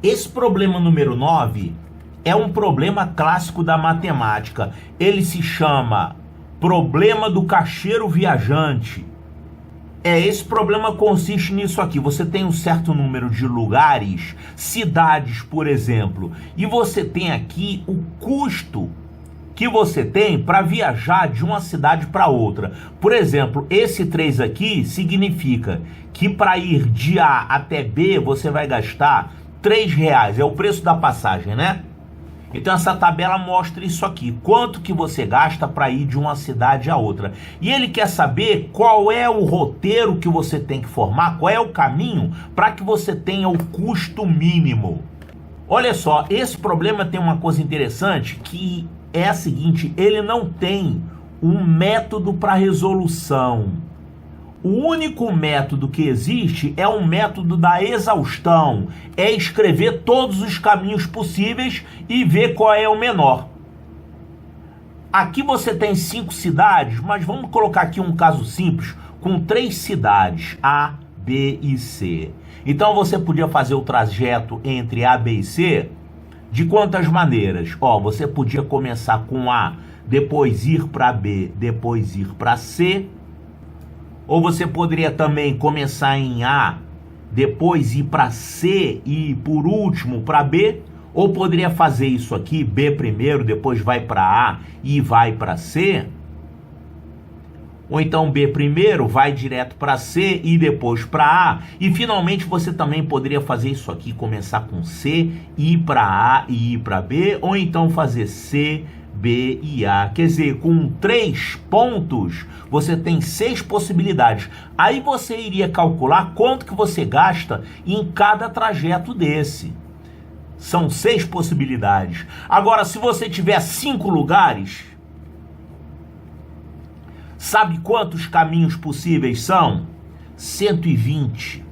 Esse problema número 9 é um problema clássico da matemática. Ele se chama problema do caixeiro viajante. Esse problema consiste nisso aqui. Você tem um certo número de lugares, cidades, por exemplo, e você tem aqui o custo que você tem para viajar de uma cidade para outra. Por exemplo, esse 3 aqui significa que para ir de A até B você vai gastar R$3, é o preço da passagem, né? Então essa tabela mostra isso aqui, quanto que você gasta para ir de uma cidade a outra. E ele quer saber qual é o roteiro que você tem que formar, qual é o caminho para que você tenha o custo mínimo. Olha só, esse problema tem uma coisa interessante que é a seguinte, ele não tem um método para resolução. O único método que existe é o método da exaustão. É escrever todos os caminhos possíveis e ver qual é o menor. Aqui você tem 5 cidades, mas vamos colocar aqui um caso simples com 3 cidades, A, B e C. Então você podia fazer o trajeto entre A, B e C de quantas maneiras? Você podia começar com A, depois ir para B, depois ir para C. Ou você poderia também começar em A, depois ir para C e por último para B. Ou poderia fazer isso aqui, B primeiro, depois vai para A e vai para C. Ou então B primeiro, vai direto para C e depois para A. E finalmente você também poderia fazer isso aqui, começar com C, ir para A e ir para B. Ou então fazer C, B e A. Quer dizer, com 3 pontos, você tem 6 possibilidades. Aí você iria calcular quanto que você gasta em cada trajeto desse. São 6 possibilidades. Agora, se você tiver 5 lugares, sabe quantos caminhos possíveis são? 120.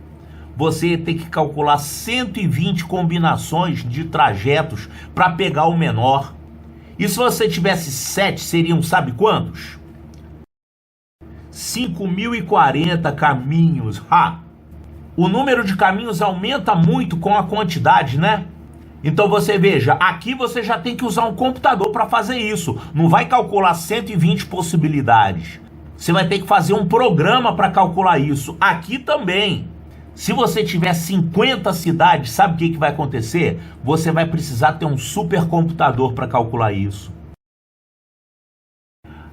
Você tem que calcular 120 combinações de trajetos para pegar o menor. E se você tivesse 7, seriam, sabe quantos? 5.040 caminhos. O número de caminhos aumenta muito com a quantidade, né? Então você veja, aqui você já tem que usar um computador para fazer isso. Não vai calcular 120 possibilidades. Você vai ter que fazer um programa para calcular isso. Aqui também. Se você tiver 50 cidades, sabe o que vai acontecer? Você vai precisar ter um supercomputador para calcular isso.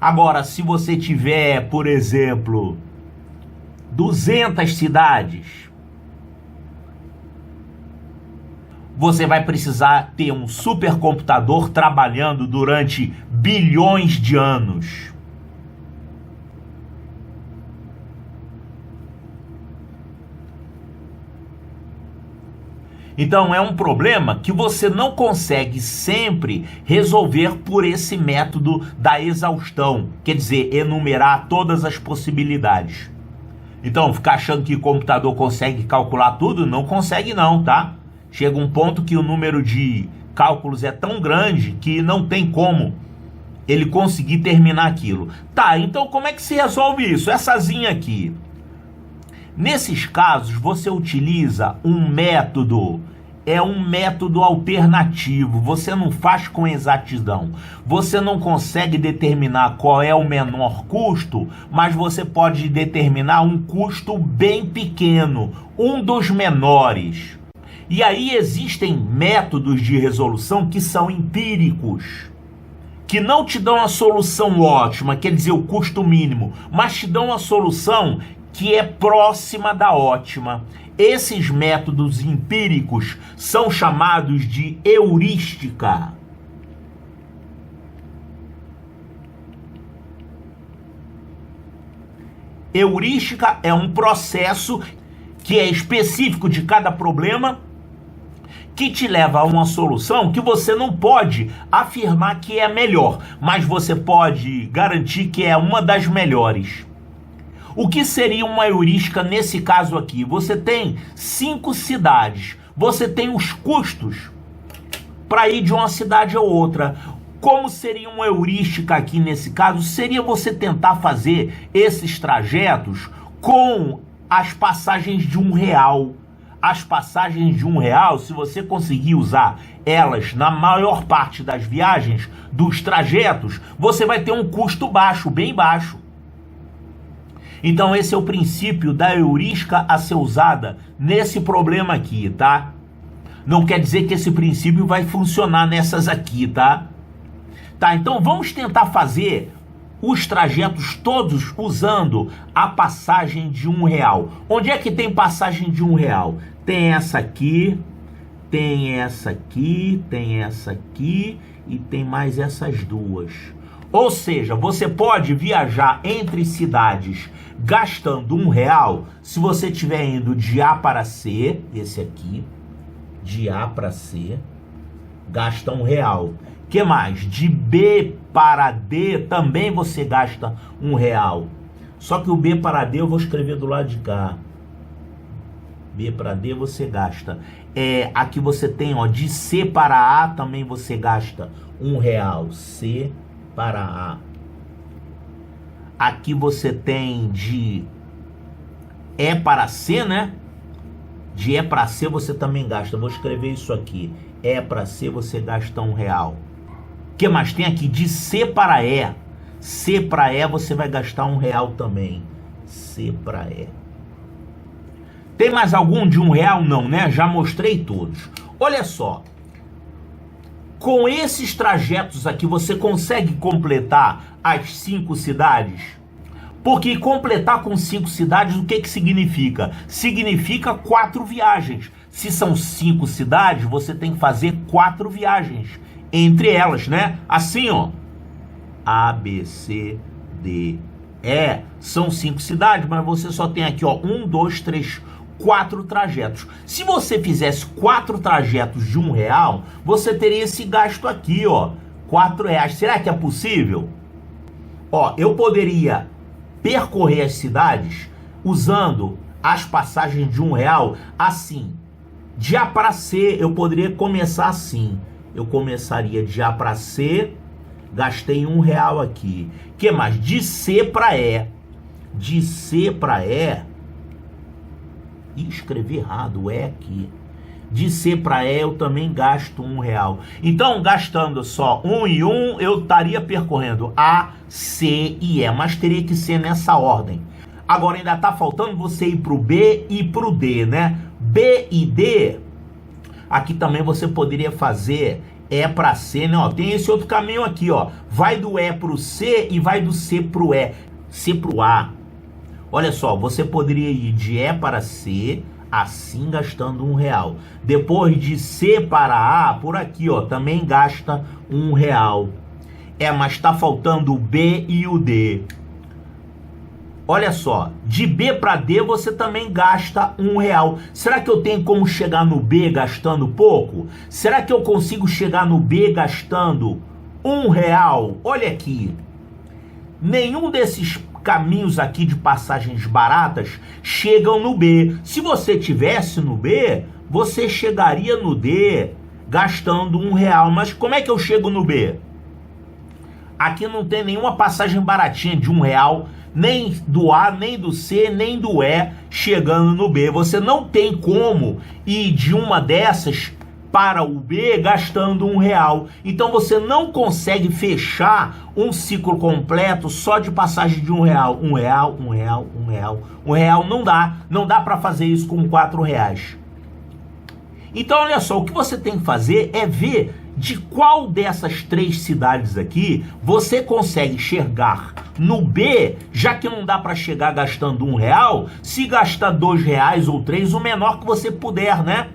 Agora, se você tiver, por exemplo, 200 cidades, você vai precisar ter um supercomputador trabalhando durante bilhões de anos. Então é um problema que você não consegue sempre resolver por esse método da exaustão, quer dizer, enumerar todas as possibilidades. Então, ficar achando que o computador consegue calcular tudo, não consegue não, tá? Chega um ponto que o número de cálculos é tão grande que não tem como ele conseguir terminar aquilo. Tá, então como é que se resolve isso? Essazinha aqui. Nesses casos, você utiliza um método, um método alternativo. Você não faz com exatidão. Você não consegue determinar qual é o menor custo, mas você pode determinar um custo bem pequeno, um dos menores. E aí existem métodos de resolução que são empíricos, que não te dão a solução ótima, quer dizer, o custo mínimo, mas te dão a solução que é próxima da ótima. Esses métodos empíricos são chamados de heurística. Heurística é um processo que é específico de cada problema, que te leva a uma solução que você não pode afirmar que é a melhor, mas você pode garantir que é uma das melhores. O que seria uma heurística nesse caso aqui? Você tem 5 cidades, você tem os custos para ir de uma cidade a outra. Como seria uma heurística aqui nesse caso? Seria você tentar fazer esses trajetos com as passagens de R$1. as passagens de R$1, se você conseguir usar elas na maior parte das viagens, dos trajetos, você vai ter um custo baixo, bem baixo. Então esse é o princípio da heurística a ser usada nesse problema aqui, tá? Não quer dizer que esse princípio vai funcionar nessas aqui, tá? Tá, então vamos tentar fazer os trajetos todos usando a passagem de R$1. Onde é que tem passagem de R$1? Tem essa aqui, tem essa aqui, tem essa aqui e tem mais essas duas. Ou seja, você pode viajar entre cidades gastando R$1 se você estiver indo de A para C, esse aqui, de A para C, gasta R$1. Que mais? De B para D também você gasta R$1. Só que o B para D eu vou escrever do lado de cá. B para D você gasta. Aqui você tem, ó, de C para A também você gasta R$1. C para A. Aqui você tem de E para C, né? De E para C você também gasta. Eu vou escrever isso aqui. E para C você gasta R$1. O que mais tem aqui? De C para E. C para E você vai gastar R$1 também. C para E. Tem mais algum de R$1? Não, né? Já mostrei todos. Olha só. Com esses trajetos aqui, você consegue completar as 5 cidades? Porque completar com 5 cidades, o que significa? Significa 4 viagens. Se são 5 cidades, você tem que fazer 4 viagens. Entre elas, né? Assim, ó. A, B, C, D, E. São 5 cidades, mas você só tem aqui, ó, 1, 2, 3, 4 trajetos. Se você fizesse 4 trajetos de R$1, você teria esse gasto aqui, ó, R$4. Será que é possível? Ó, eu poderia percorrer as cidades usando as passagens de R$1 assim. De A para C, eu poderia começar assim. Eu começaria de A para C, gastei R$1 aqui. Que mais? De C para E. De C para E. Escrevi errado, o E aqui. De C para E eu também gasto R$1. Então, gastando só 1 e 1, eu estaria percorrendo A, C e E, mas teria que ser nessa ordem. Agora ainda está faltando você ir para o B e para o D, né? B e D, aqui também você poderia fazer E para C, né? Ó, tem esse outro caminho aqui, ó. Vai do E para o C e vai do C para o E. C para o A. Olha só, você poderia ir de E para C, assim gastando R$1. Depois de C para A, por aqui, ó, também gasta R$1. Mas está faltando o B e o D. Olha só, de B para D você também gasta R$1. Será que eu tenho como chegar no B gastando pouco? Será que eu consigo chegar no B gastando R$1? Olha aqui. Nenhum desses caminhos aqui de passagens baratas chegam no B. Se você tivesse no B, você chegaria no D gastando R$1. Mas como é que eu chego no B? Aqui não tem nenhuma passagem baratinha de R$1, nem do A, nem do C, nem do E chegando no B. Você não tem como ir de uma dessas para o B gastando R$1. Então você não consegue fechar um ciclo completo só de passagem de R$1. R$1 não dá. Não dá para fazer isso com R$4. Então olha só, o que você tem que fazer é ver de qual dessas 3 cidades aqui você consegue chegar no B, já que não dá para chegar gastando R$1, se gastar R$2 ou 3, o menor que você puder, né?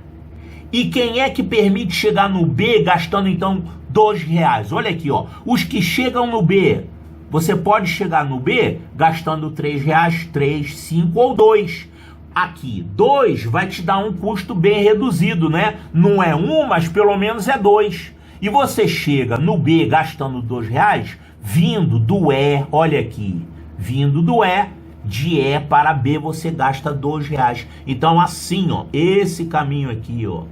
E quem é que permite chegar no B gastando, então, R$2? Olha aqui, ó. Os que chegam no B, você pode chegar no B gastando R$3, 3, 5 ou 2. Aqui, 2 vai te dar um custo bem reduzido, né? Não é 1, mas pelo menos é 2. E você chega no B gastando R$2, vindo do E, olha aqui, vindo do E, de E para B você gasta R$2. Então assim, ó, esse caminho aqui, ó,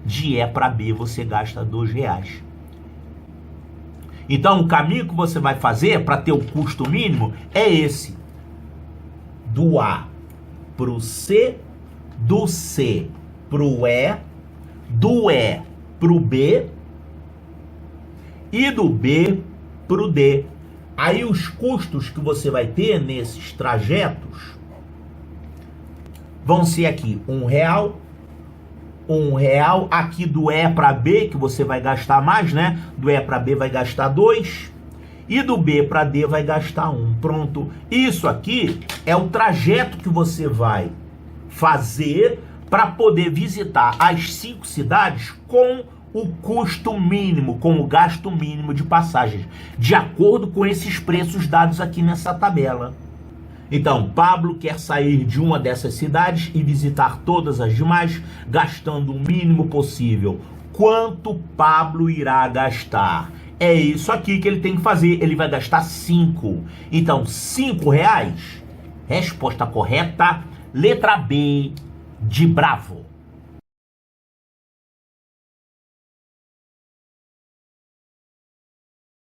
de E para B você gasta R$2. Então o caminho que você vai fazer para ter o custo mínimo é esse. Do A para o C, do C pro E, do E pro B e do B pro D. Aí os custos que você vai ter nesses trajetos vão ser aqui R$1, R$1, aqui do E para B, que você vai gastar mais, né? Do E para B vai gastar 2 e do B para D vai gastar 1. Pronto. Isso aqui é o trajeto que você vai fazer para poder visitar as 5 cidades com o custo mínimo, com o gasto mínimo de passagens, de acordo com esses preços dados aqui nessa tabela. Então, Pablo quer sair de uma dessas cidades e visitar todas as demais, gastando o mínimo possível. Quanto Pablo irá gastar? É isso aqui que ele tem que fazer. Ele vai gastar 5. Então, R$5. Resposta correta, letra B, de bravo.